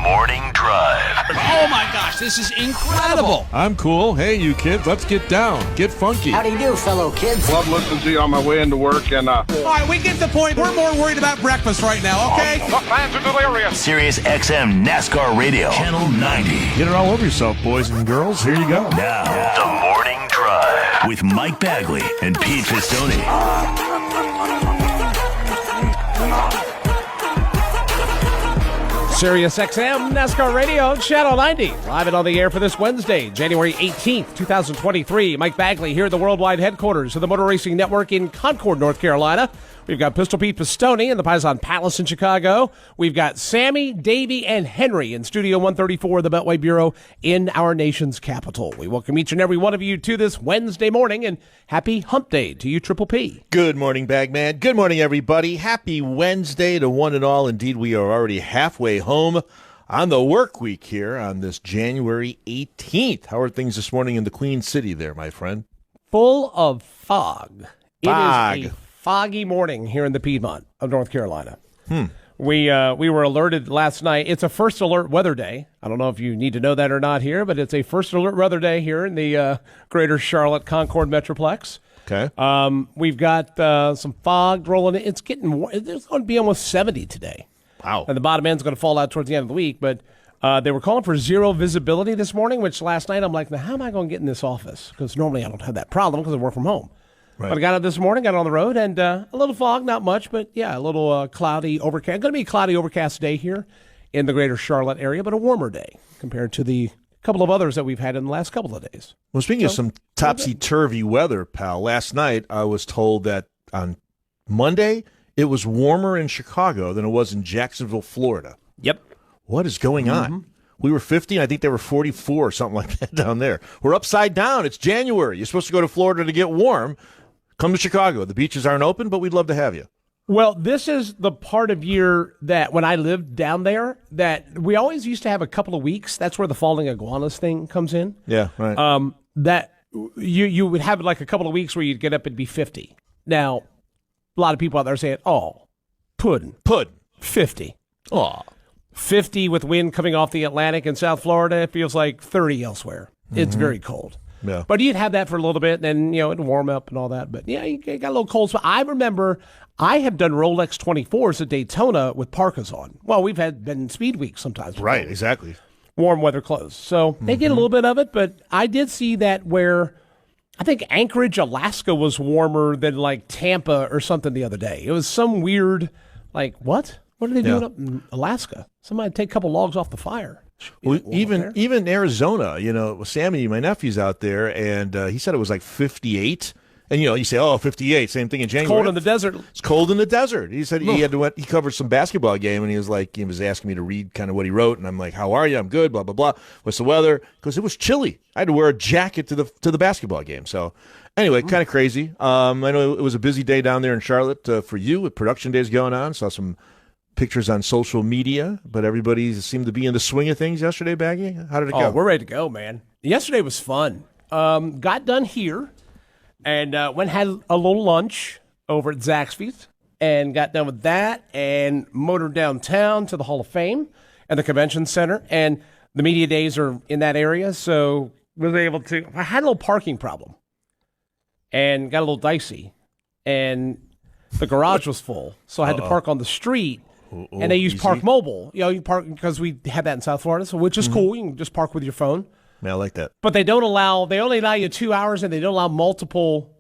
Morning Drive. Oh my gosh, this is incredible. I'm cool. Hey, you kids, let's get down. Get funky. How do you do, fellow kids? Love listening to you on my way into work, and All right, we get the point. We're more worried about breakfast right now, okay? the fans are delirious. Sirius XM NASCAR Radio, Channel 90. Get it all over yourself, boys and girls. Here you go. Now, the Morning Drive with Mike Bagley and Pete Pistone. Sirius XM NASCAR Radio, Channel 90. Live and on the air for this Wednesday, January 18th, 2023. Mike Bagley here at the worldwide headquarters of the Motor Racing Network in Concord, North Carolina. We've got Pistol Pete Pistone in the Paisan Palace in Chicago. We've got Sammy, Davey, and Henry in Studio 134 of the Beltway Bureau in our nation's capital. We welcome each and every one of you to this Wednesday morning, and happy hump day to you, Triple P. Good morning, Bagman. Good morning, everybody. Happy Wednesday to one and all. Indeed, we are already halfway home on the work week here on this January 18th. How are things this morning in the Queen City there, my friend? Full of fog. Fog. It is a foggy morning here in the Piedmont of North Carolina. We were alerted last night. It's a first alert weather day. I don't know if you need to know that or not here, but it's a first alert weather day here in the greater Charlotte Concord Metroplex. Okay. We've got some fog rolling in. It's getting it's going to be almost 70 today. Wow. And the bottom end's going to fall out towards the end of the week, but they were calling for zero visibility this morning, which last night I'm like, now how am I going to get in this office? Because normally I don't have that problem because I work from home. Right. But I got up this morning, got on the road, and a little fog, not much, but yeah, a little cloudy, overcast. Going to be a cloudy, overcast day here in the greater Charlotte area, but a warmer day compared to the couple of others that we've had in the last couple of days. Well, speaking of some topsy-turvy weather, pal, last night I was told that on Monday it was warmer in Chicago than it was in Jacksonville, Florida. Yep. What is going on? We were 50, I think they were 44 or something like that down there. We're upside down. It's January. You're supposed to go to Florida to get warm. Come to Chicago. The beaches aren't open, but we'd love to have you. Well, this is the part of year that when I lived down there that we always used to have a couple of weeks. That's where the falling iguanas thing comes in. Yeah, right. That you would have like a couple of weeks where you'd get up and be 50. Now, a lot of people out there saying, oh, pudding. 50. Aw. 50 with wind coming off the Atlantic in South Florida. It feels like 30 elsewhere. It's very cold. Yeah. But you'd have that for a little bit, and then, it'd warm up and all that. But, yeah, you got a little cold. So I remember I have done Rolex 24s at Daytona with parkas on. Well, we've been speed weeks sometimes. Right, exactly. Warm weather clothes. So they get a little bit of it, but I did see that where I think Anchorage, Alaska was warmer than like Tampa or something the other day. It was some weird, like, what? What are they doing up in Alaska? Somebody take a couple logs off the fire. Well, even Arizona, Sammy, my nephew's out there, and he said it was like 58. And, you say, 58, same thing in January. Cold in the desert. It's cold in the desert. He said he covered some basketball game, and he was asking me to read kind of what he wrote, and I'm like, how are you? I'm good, blah, blah, blah. What's the weather? Because it was chilly. I had to wear a jacket to the basketball game. So, anyway, kind of crazy. I know it was a busy day down there in Charlotte for you with production days going on. Saw some pictures on social media, but everybody seemed to be in the swing of things yesterday, Baggy. How did it go? We're ready to go, man. Yesterday was fun. Got done here and went and had a little lunch over at Zaxby's and got done with that and motored downtown to the Hall of Fame and the Convention Center. And the media days are in that area, so was able to. I had a little parking problem and got a little dicey, and the garage was full, so I had to park on the street. And they use Park Mobile. You park because we have that in South Florida, so which is cool. You can just park with your phone. Yeah, I like that. But they only allow you 2 hours, and they don't allow multiple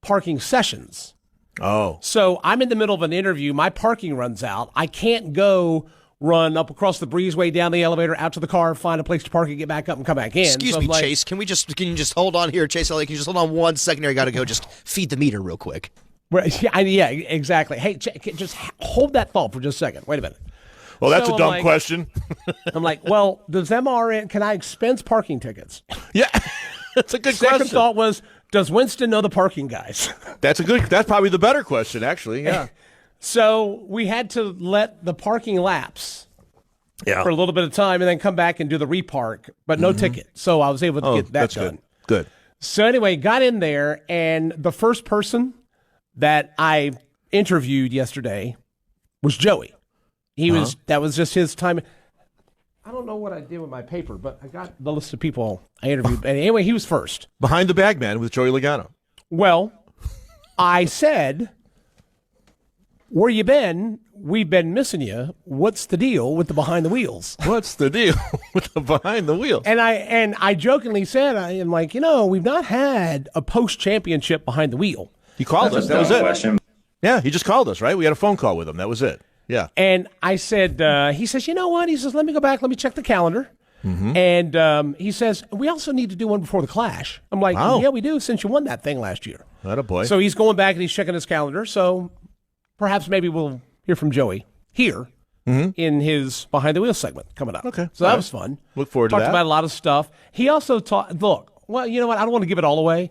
parking sessions. Oh. So I'm in the middle of an interview. My parking runs out. I can't go run up across the breezeway, down the elevator, out to the car, find a place to park and get back up and come back in. Excuse me, Chase. Can you just hold on here, Chase Elliott? Can you just hold on 1 second here? I got to go just feed the meter real quick. Yeah, exactly. Hey, just hold that thought for just a second. Wait a minute. Well, that's a dumb question. I'm like, well, does MRN, can I expense parking tickets? Yeah, that's a good Second question. thought was, does Winston know the parking guys? That's probably the better question, actually. Yeah. So we had to let the parking lapse for a little bit of time and then come back and do the repark, but no ticket. So I was able to get that that's done. Good. So anyway, got in there, and the first person that I interviewed yesterday was Joey. That was just his time. I don't know what I did with my paper, but I got the list of people I interviewed. And anyway, he was first. Behind the Bag Man with Joey Logano. Well, I said, where you been? We've been missing you. What's the deal with the behind the wheels? What's the deal with the behind the wheels? And I jokingly said, I am like, we've not had a post-championship behind the wheel. He called us. That was it. Question. Yeah, he just called us, right? We had a phone call with him. That was it. Yeah. And I said, he says, you know what? He says, let me go back. Let me check the calendar. Mm-hmm. And he says, we also need to do one before the Clash. I'm like, Wow. yeah, we do, since you won that thing last year. Attaboy. So he's going back and he's checking his calendar. So perhaps maybe we'll hear from Joey here in his Behind the Wheels segment coming up. Okay. So that was fun. Look forward to Talked that. about a lot of stuff. He also well, you know what? I don't want to give it all away.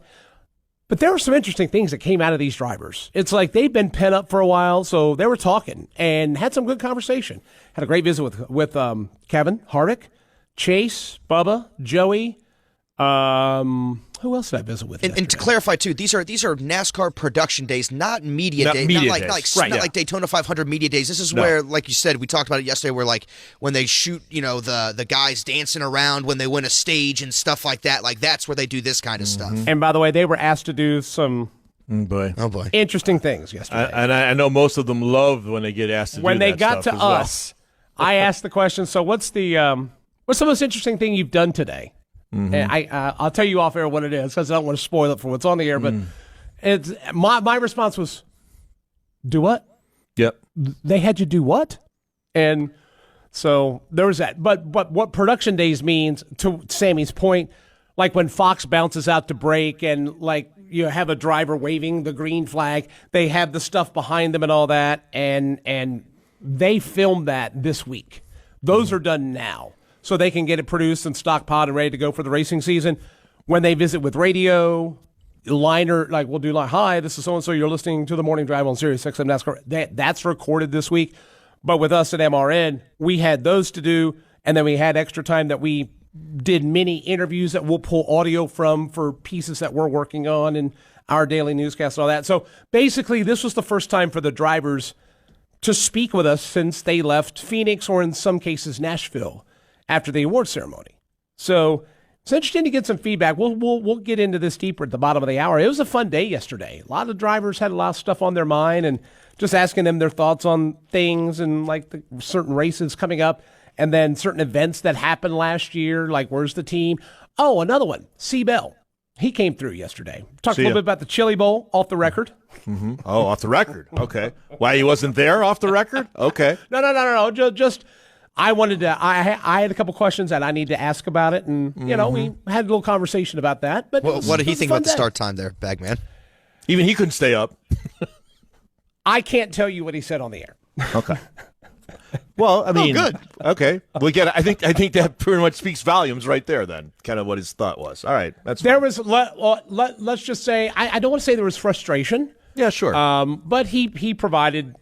But there were some interesting things that came out of these drivers. It's like they've been pent up for a while, so they were talking and had some good conversation. Had a great visit with Kevin Harvick, Chase, Bubba, Joey. Who else did I visit with? And to yesterday? clarify too, these are NASCAR production days, not media Not days, media not days. not like Daytona 500 media days. This is where, like you said, we talked about it yesterday, where like when they shoot, the guys dancing around when they win a stage and stuff like that. Like that's where they do this kind of stuff. And by the way, they were asked to do some Boy. Oh boy. interesting things yesterday. I know most of them loved when they get asked to When do they that got stuff to as well. us, I asked the question, so what's the most interesting thing you've done today? Mm-hmm. And I'll tell you off air what it is because I don't want to spoil it for what's on the air. But it's my response was, do what? Yep. They had you do what? And so there was that. But what production days means, to Sammy's point, like when Fox bounces out to break and like you have a driver waving the green flag, they have the stuff behind them and all that, and they filmed that this week. Those are done now, so they can get it produced and stockpiled and ready to go for the racing season. When they visit with radio, liner, like we'll do like, hi, this is so-and-so, you're listening to The Morning Drive on Sirius XM NASCAR. That's recorded this week. But with us at MRN, we had those to do, and then we had extra time that we did many interviews that we'll pull audio from for pieces that we're working on and our daily newscast and all that. So basically, this was the first time for the drivers to speak with us since they left Phoenix, or in some cases Nashville, after the award ceremony. So it's interesting to get some feedback. We'll get into this deeper at the bottom of the hour. It was a fun day yesterday. A lot of drivers had a lot of stuff on their mind and just asking them their thoughts on things and like the certain races coming up and then certain events that happened last year, like where's the team? Oh, another one, C. Bell. He came through yesterday. Talked a little bit about the Chili Bowl off the record. Mm-hmm. Oh, off the record. Okay. Why he wasn't there off the record? Okay. No. Just I wanted to. I had a couple questions that I need to ask about it, and we had a little conversation about that. But What did he think about the day. start time there, Bagman? Even he couldn't stay up. I can't tell you what he said on the air. Okay. Well, I mean, good. Okay. Well, again, I think that pretty much speaks volumes right there. Then, kind of what his thought was. All right, that's There fine. was let's just say I don't want to say there was frustration. Yeah, sure. But he provided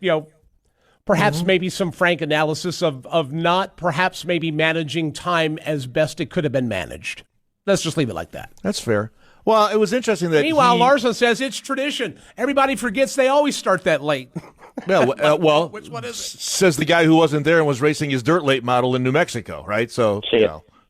perhaps maybe some frank analysis of not perhaps maybe managing time as best it could have been managed. Let's just leave it like that. That's fair. Well, it was interesting that Meanwhile, Larson says it's tradition. Everybody forgets they always start that late. well, Which one is it? says the guy who wasn't there and was racing his dirt late model in New Mexico, right? So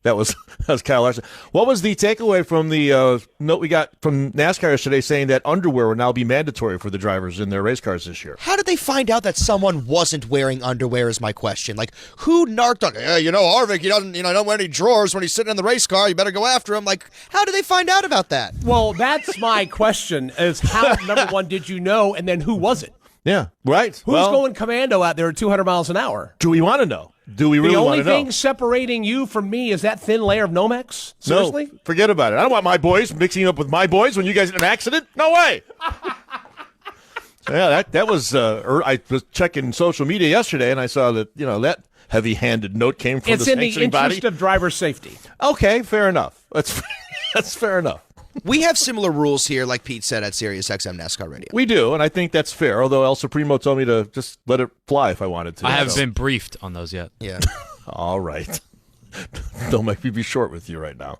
that was Kyle Larson. What was the takeaway from the note we got from NASCAR yesterday saying that underwear will now be mandatory for the drivers in their race cars this year? How did they find out that someone wasn't wearing underwear is my question. Like, who narked on, Harvick, he doesn't, don't wear any drawers when he's sitting in the race car. You better go after him. Like, how did they find out about that? Well, that's my question: is how number one did you know, and then who was it? Yeah, right. Who's going commando out there at 200 miles an hour? Do we want to know? Do we really The want only to know? thing separating you from me is that thin layer of Nomex? Seriously? No, forget about it. I don't want my boys mixing up with my boys when you guys had an accident. No way. So, yeah, that was. I was checking social media yesterday, and I saw that that heavy-handed note came from It's the in the sanctioning interest body. of driver safety. Okay, fair enough. That's fair enough. We have similar rules here, like Pete said, at Sirius XM NASCAR Radio. We do, and I think that's fair. Although El Supremo told me to just let it fly if I wanted to. I haven't been briefed on those yet. Yeah. All right. Don't make me be short with you right now.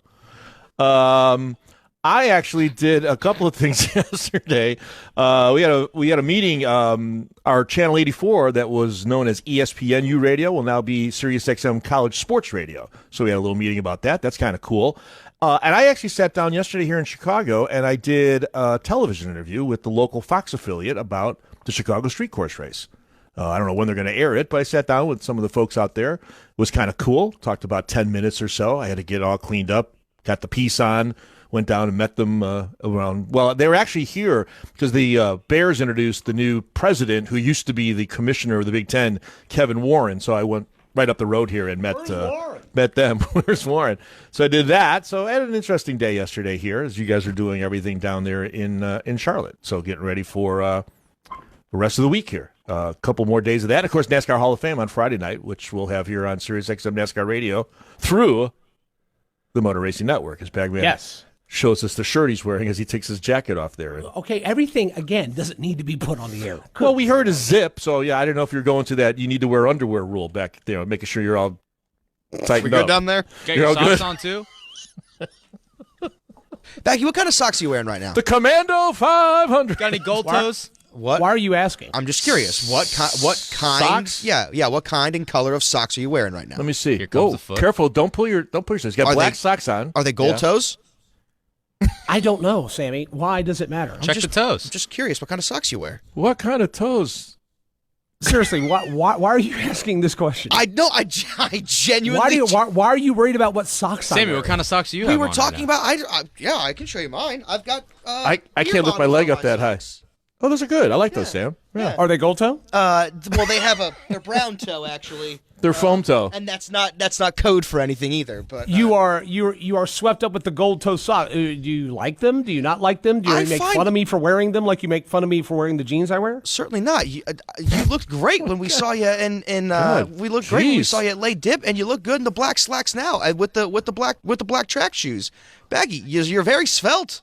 I actually did a couple of things yesterday. We had a meeting. Our Channel 84 that was known as ESPNU Radio will now be SiriusXM College Sports Radio. So we had a little meeting about that. That's kind of cool. And I actually sat down yesterday here in Chicago, and I did a television interview with the local Fox affiliate about the Chicago Street Course race. I don't know when they're going to air it, but I sat down with some of the folks out there. It was kind of cool. Talked about 10 minutes or so. I had to get all cleaned up, got the piece on, went down and met them around. Well, they were actually here because the Bears introduced the new president who used to be the commissioner of the Big Ten, Kevin Warren. So I went right up the road here and met them. Where's Warren? So I did that. So I had an interesting day yesterday here as you guys are doing everything down there in Charlotte. So getting ready for the rest of the week here. A couple more days of that. Of course, NASCAR Hall of Fame on Friday night, which we'll have here on SiriusXM NASCAR Radio through the Motor Racing Network, as Bagman shows us the shirt he's wearing as he takes his jacket off there. Okay, everything, again, doesn't need to be put on the air. Well, we heard a zip, so yeah, I don't know if you're going to that you need to wear underwear rule back there, making sure you're all tightened We good up. down there? Got You're your all socks good? on too? Becky, what kind of socks are you wearing right now? The Commando 500. Got any gold toes? What? Why are you asking? I'm just curious. What kind? Socks? Yeah. What kind and color of socks are you wearing right now? Let me see. Here comes Go. the foot. Careful. Don't pull your shoes. You got Are black they- socks on. Are they gold Yeah. toes? I don't know, Sammy. Why does it matter? Check the toes. I'm just curious. What kind of socks you wear? What kind of toes? Seriously, why are you asking this question? I know. I genuinely. Why are you worried about what socks I'm Sammy, wearing? what kind of socks do you we have were on talking right about. I can show you mine. I've got. I ear can't lift my models leg on up that high. socks. Oh, those are good. I like those, Sam. Yeah. Are they gold toe? Well, they have they're brown toe actually, They're foam toe. and that's not code for anything either. But You are swept up with the gold toe sock. Do you like them? Do you not like them? Do you I make find- fun of me for wearing them like you make fun of me for wearing the jeans I wear? certainly not. You looked great when we saw you in God, we looked great when we jeez. saw you at Late Dip, and you look good in the black slacks now with the black track shoes. Baggy, you're very svelte.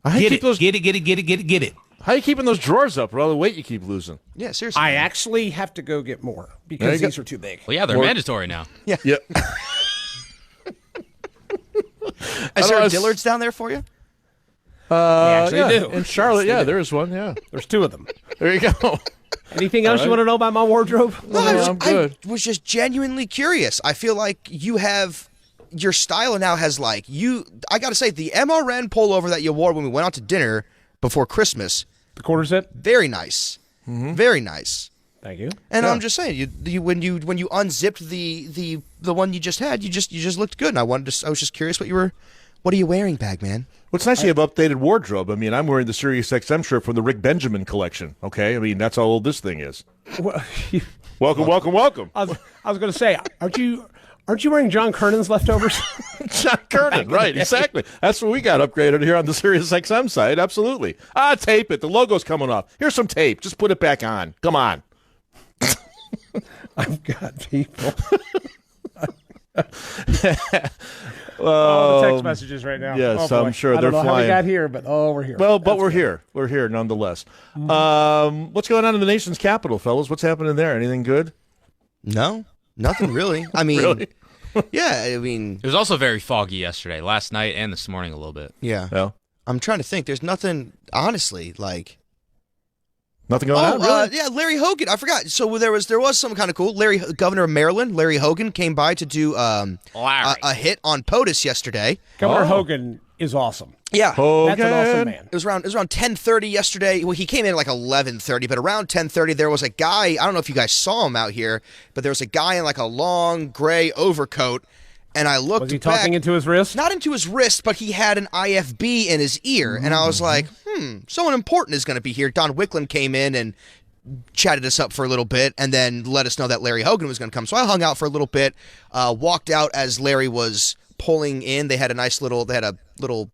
How you keep those? Get it. How you keeping those drawers up with all the weight you keep losing? Yeah, seriously. I actually have to go get more There because you go. these are too big. Well, yeah, they're mandatory now. Yeah. Is there a Otherwise- Dillard's down there for you? actually yeah. do. In Charlotte, Yes, yeah, they do. there is one. Yeah. There's two of them. There you go. Anything else you want to know about my wardrobe? No, I I'm good. was just genuinely curious. I feel like you have your style now has like you. I got to say, the MRN pullover that you wore when we went out to dinner before Christmas, The quarter zip. very nice, very nice. Thank you. And I'm just saying, you when you unzipped the one you just had, you just looked good. And I was just curious what are you wearing, Bagman? What's nice, you have updated wardrobe. I mean, I'm wearing the SiriusXM shirt from the Rick Benjamin collection. Okay, I mean that's how old this thing is. Well, Welcome. I was going to say, aren't you wearing John Kernan's leftovers? John Kernan, right? Exactly. That's what we got upgraded here on the SiriusXM side. Absolutely. Tape it. The logo's coming off. Here's some tape. Just put it back on. Come on. I've got people. The text messages right now. yes, Oh, boy. I'm sure I they're don't know how flying. we got here, but we're here. Well, but That's we're good. here. We're here nonetheless. What's going on in the nation's capital, fellas? What's happening there? Anything good? No, nothing really. I mean, Really? yeah. I mean, It was also very foggy yesterday, last night and this morning a little bit. yeah. No. I'm trying to think. There's nothing, honestly, like. Nothing going on? Really? Yeah, Larry Hogan. I forgot. So there was something kind of cool. Governor of Maryland, Larry Hogan, came by to do Larry. a hit on POTUS yesterday. Governor Oh. Hogan is awesome. Yeah. Hogan. That's an awesome man. It was around 10:30 yesterday. Well, he came in at like 11:30, but around 10:30 there was a guy. I don't know if you guys saw him out here, but there was a guy in like a long gray overcoat, and I looked Was he back, talking into his wrist? not into his wrist, but he had an IFB in his ear, and I was like, someone important is going to be here. Don Wickland came in and chatted us up for a little bit and then let us know that Larry Hogan was going to come. So I hung out for a little bit, walked out as Larry was pulling in. They had a little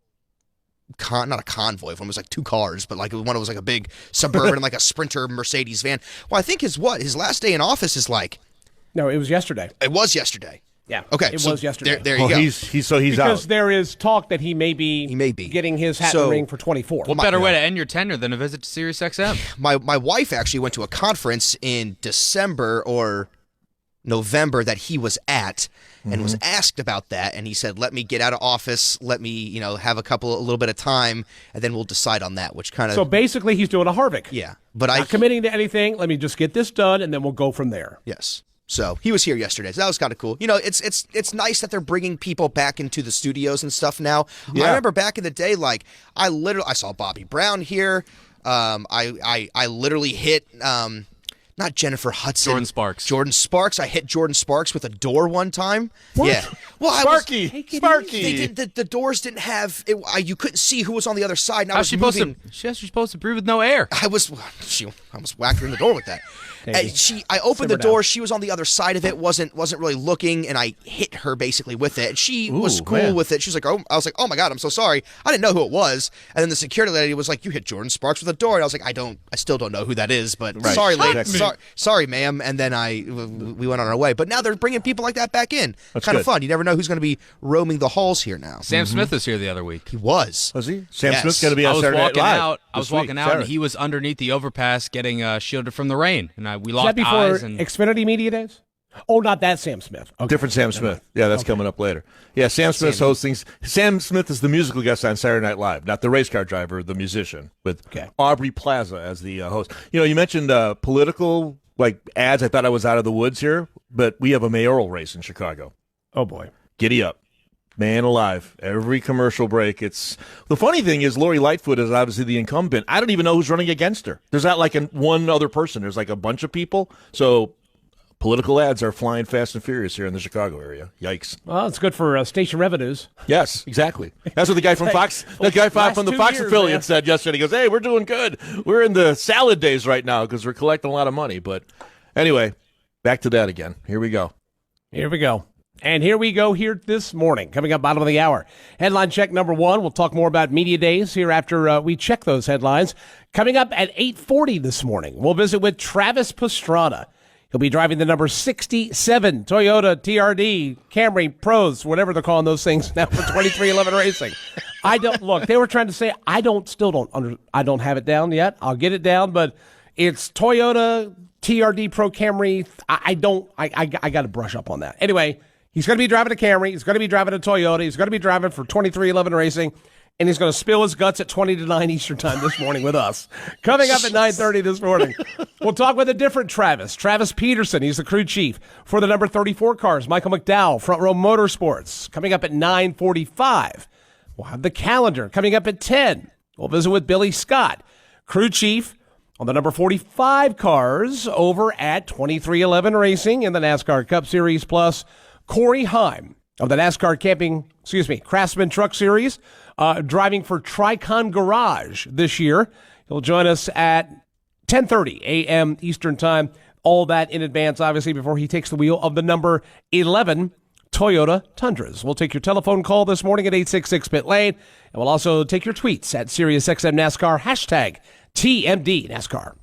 not a convoy. One was like two cars, but like one was like a big Suburban and like a Sprinter Mercedes van. Well, I think his last day in office is like, No, it was yesterday. it was yesterday. Yeah. Okay. It so was yesterday. There you go. He's because out. there is talk that he may be getting his hat in So- the ring for 24. What better way to end your tenure than a visit to SiriusXM? My wife actually went to a conference in December or November that he was at and was asked about that, and he said, let me get out of office, let me, have a little bit of time, and then we'll decide on that, which kind of... So basically he's doing a Harvick. Yeah. But Not committing to anything. Let me just get this done, and then we'll go from there. Yes. So he was here yesterday, so that was kind of cool. It's nice that they're bringing people back into the studios and stuff now. Yeah. I remember back in the day, like, I saw Bobby Brown here. I literally hit... not Jennifer Hudson. Jordan Sparks. I hit Jordan Sparks with a door one time. What? Yeah. Well, Sparky. The doors didn't have it. You couldn't see who was on the other side. And I How's was moving. she's supposed to breathe with no air. I almost whacked her in the door with that. I opened the door. She was on the other side of it. wasn't really looking, and I hit her basically with it. And she was cool with it. She was like, "Oh," I was like, "Oh my God, I'm so sorry. I didn't know who it was." And then the security lady was like, "You hit Jordan Sparks with a door." And I was like, I still don't know who that is, but sorry, lady, sorry, ma'am." And then we went on our way. But now they're bringing people like that back in. That's kind of good. fun. You never know who's going to be roaming the halls here now. Sam Smith was here the other week. He was. Was he? Sam Yes. Smith's going to be I on was Saturday Night walking Live out. this week, And Saturday. he was underneath the overpass getting shielded from the rain, and we Is that locked before eyes. And Xfinity Media Days? Oh, not that Sam Smith. Okay. Different Sam Smith. Yeah, that's coming up later. Yeah, Sam Smith's hosting. Sam Smith is the musical guest on Saturday Night Live, not the race car driver, the musician, with Aubrey Plaza as the host. You mentioned political ads. I thought I was out of the woods here, but we have a mayoral race in Chicago. Oh, boy. Giddy up. Man alive. Every commercial break. It's the funny thing is Lori Lightfoot is obviously the incumbent. I don't even know who's running against her. There's not one other person. There's a bunch of people. So political ads are flying fast and furious here in the Chicago area. Yikes. Well, it's good for station revenues. Yes, exactly. That's what the guy from Fox, from the Fox affiliate said yesterday. He goes, "Hey, we're doing good. We're in the salad days right now because we're collecting a lot of money." But anyway, back to that again. Here we go. And here we go here this morning. Coming up bottom of the hour. Headline check number 1. We'll talk more about media days here after we check those headlines. Coming up at 8:40 this morning, we'll visit with Travis Pastrana. He'll be driving the number 67 Toyota TRD Camry Pros, whatever they're calling those things now for 2311 Racing. They were trying to say, I don't have it down yet. I'll get it down, but it's Toyota TRD Pro Camry. I got to brush up on that. Anyway, he's going to be driving a Camry. He's going to be driving a Toyota. He's going to be driving for 2311 Racing. And he's going to spill his guts at 20 to 9 Eastern time this morning with us. Coming up at 9:30 this morning, we'll talk with a different Travis Peterson. He's the crew chief for the number 34 cars. Michael McDowell, Front Row Motorsports. Coming up at 9:45. We'll have the calendar. Coming up at 10, we'll visit with Billy Scott, crew chief on the number 45 cars over at 2311 Racing in the NASCAR Cup Series, plus Corey Heim of the NASCAR Craftsman Truck Series, driving for Tricon Garage this year. He'll join us at 10:30 a.m. Eastern Time. All that in advance, obviously, before he takes the wheel of the number 11 Toyota Tundras. We'll take your telephone call this morning at 866-PIT-LANE, and we'll also take your tweets at SiriusXM NASCAR, hashtag TMD NASCAR.